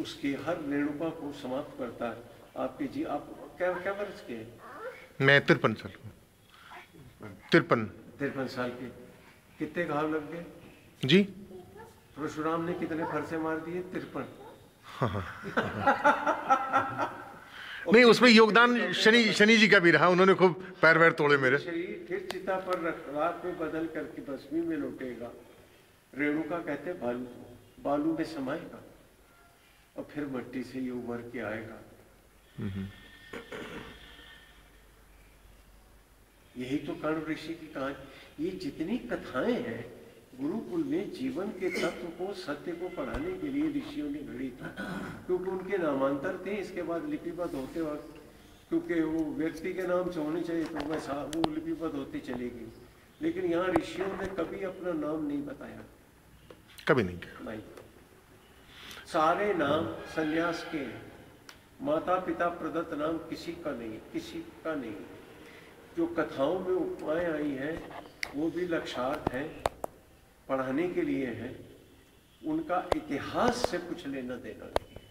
उसकी हर रेणुका को समाप्त करता है। आपके जी आप क्या क्या वर्ष के हैं? मैं 53 साल का। 53 साल के। कितने घाव लग गए जी? परशुराम ने कितने फरसे मार दिए? 53। नहीं, उसमें योगदान शनि जी का भी रहा, उन्होंने खूब पैर वैर तोड़े मेरे। शरीर फिर चिता पर रात में बदल करके भस्मी में लौटेगा। रेणुका कहते बालू, बालू में समाएगा और फिर मट्टी से ये उभर के आएगा। यही तो कर्ण ऋषि की कहानी। ये जितनी कथाएं हैं गुरुकुल में जीवन के तत्व को, सत्य को पढ़ाने के लिए ऋषियों ने घड़ी थी, क्योंकि उनके नामांतर थे इसके बाद लिपिबद्ध होते वक्त, क्योंकि वो व्यक्ति के नाम से होनी चाहिए तो वैसा वो लिपिबद्ध होती चलेगी। लेकिन यहाँ ऋषियों ने कभी अपना नाम नहीं बताया, कभी नहीं किया। नहीं, सारे नाम संन्यास के, माता पिता प्रदत्त नाम किसी का नहीं, किसी का नहीं। जो कथाओं में उपमाएं आई हैं वो भी लक्ष्यार्थ हैं, पढ़ाने के लिए है, उनका इतिहास से कुछ लेना देना नहीं है।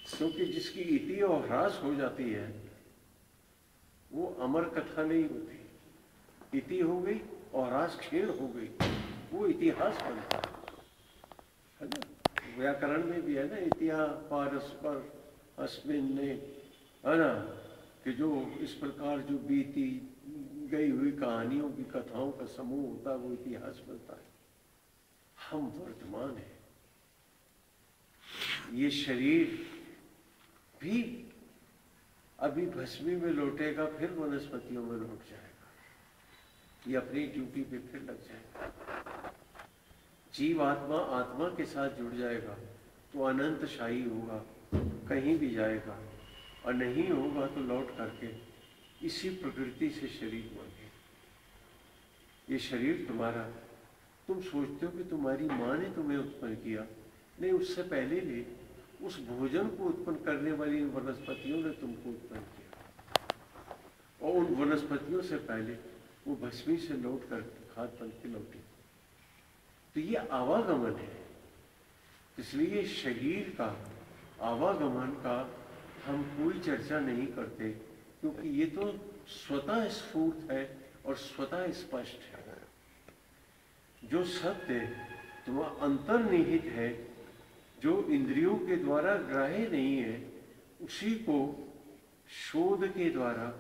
क्योंकि जिसकी इति और ह्रास हो जाती है वो अमर कथा नहीं होती। इति हो गई और ह्रास क्षीण हो गई, वो इतिहास बनता है ना। व्याकरण में भी है ना, इतिहास पारस्पर अस्मिन ने, है ना, कि जो इस प्रकार जो बीती गई हुई कहानियों की कथाओं का समूह होता है वो इतिहास बनता है। हम वर्तमान है। ये शरीर भी अभी भस्मी में लौटेगा, फिर वनस्पतियों में लौट जाएगा। ये अपनी ड्यूटी पे फिर लग जाएगा। जीव आत्मा आत्मा के साथ जुड़ जाएगा तो अनंत शाही होगा, कहीं भी जाएगा, और नहीं होगा तो लौट करके इसी प्रकृति से शरीर मांगे। ये शरीर तुम्हारा, तुम सोचते हो कि तुम्हारी माँ ने तुम्हें उत्पन्न किया, नहीं, उससे पहले भी उस भोजन को उत्पन्न करने वाली वनस्पतियों ने तुमको उत्पन्न किया, और उन वनस्पतियों से पहले वो भस्मी से लौट कर खाद बन के लौटी। तो ये आवागमन है। इसलिए शरीर का आवागमन का हम कोई चर्चा नहीं करते, क्योंकि ये तो स्वतः स्फूर्त है और स्वतः स्पष्ट है। जो सत्य तो अंतर्निहित है, जो इंद्रियों के द्वारा ग्राह्य नहीं है, उसी को शोध के द्वारा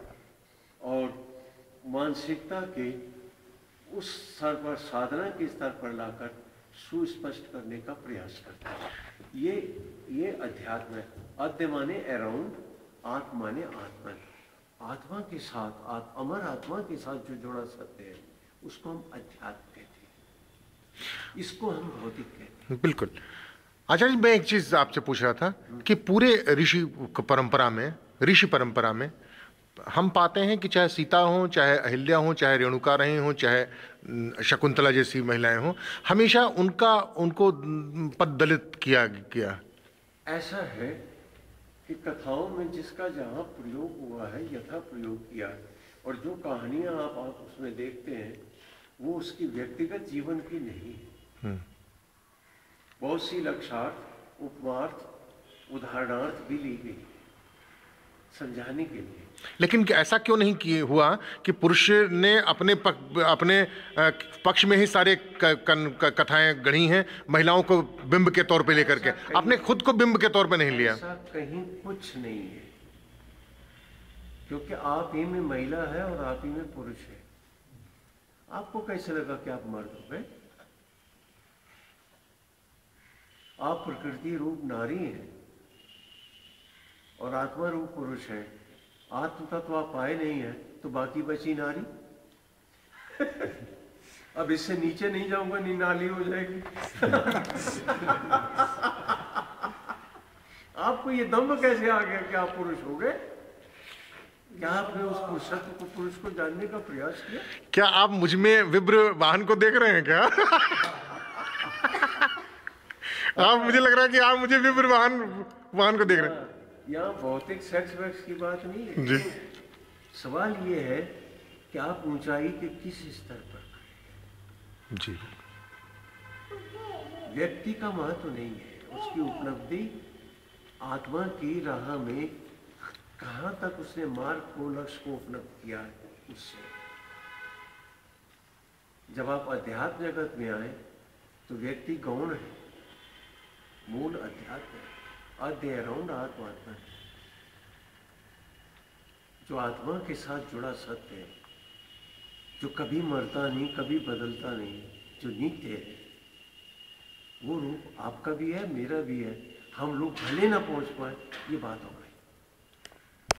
और मानसिकता के उस स्तर पर, साधना के स्तर पर लाकर सुस्पष्ट करने का प्रयास करता है। ये अध्यात्म है। अध्य माने अराउंड, आत्मा माने आत्मा। आत्मा के साथ, अमर आत्मा के साथ जो जुड़ा सत्य है उसको हम अध्यात्म कहते हैं, इसको हम भौतिक कहते हैं। बिल्कुल। आचार्य जी, मैं एक चीज आपसे पूछ रहा था कि पूरे ऋषि परंपरा में हम पाते हैं कि चाहे सीता हो, चाहे अहिल्या हो, चाहे रेणुका रही हो, चाहे शकुंतला जैसी महिलाएं हों, हमेशा उनको पद दलित किया। ऐसा है कि कथाओं में जिसका जहाँ प्रयोग हुआ है, यथा प्रयोग किया है, और जो कहानियां आप उसमें देखते हैं वो उसकी व्यक्तिगत जीवन की नहीं है। बहुत सी लक्षार्थ, उपमार्थ, उदाहरणार्थ भी ली गई समझाने के लिए। लेकिन ऐसा क्यों नहीं हुआ कि पुरुष ने अपने पक्ष में ही सारे कथाएं गढ़ी हैं, महिलाओं को बिंब के तौर पे लेकर के, अपने खुद को बिंब के तौर पे नहीं लिया? ऐसा कहीं कुछ नहीं है, क्योंकि आप ही में महिला है और आप ही में पुरुष है। आपको कैसे लगा कि आप मर्द हो गए? आप प्रकृति रूप नारी हैं और आत्मा रूप पुरुष है। आत्म तत्व आप पाए नहीं है तो बाकी बची नारी। अब इससे नीचे नहीं जाऊंगा, नहीं नाली हो जाएगी। आपको ये दम्भ कैसे आ गया कि आप पुरुष हो गए? क्या आपने उस पुरुषत्व को, पुरुष को जानने का प्रयास किया? क्या आप मुझ में विब्र वाहन को देख रहे हैं क्या? आप, मुझे लग रहा है कि आप मुझे विब्र वाहन को देख रहे हैं। यहाँ भौतिक सेक्स वैक्स की बात नहीं है जी। सवाल ये है कि आप ऊंचाई के किस स्तर पर खड़े हैं। जी। व्यक्ति का महत्व नहीं है, उसकी उपलब्धि आत्मा की राह में कहाँ तक उसने मार्ग को, लक्ष्य को उपलब्ध किया है, उससे। जब आप अध्यात्म जगत में आए तो व्यक्ति गौण है, मूल अध्यात्म है, अध्य अराउंड आत्मा है, जो आत्मा के साथ जुड़ा सत्य है, जो कभी मरता नहीं, कभी बदलता नहीं, जो नित्य है। वो रूप आपका भी है, मेरा भी है। हम लोग भले ना पहुंच पाए, ये बात हो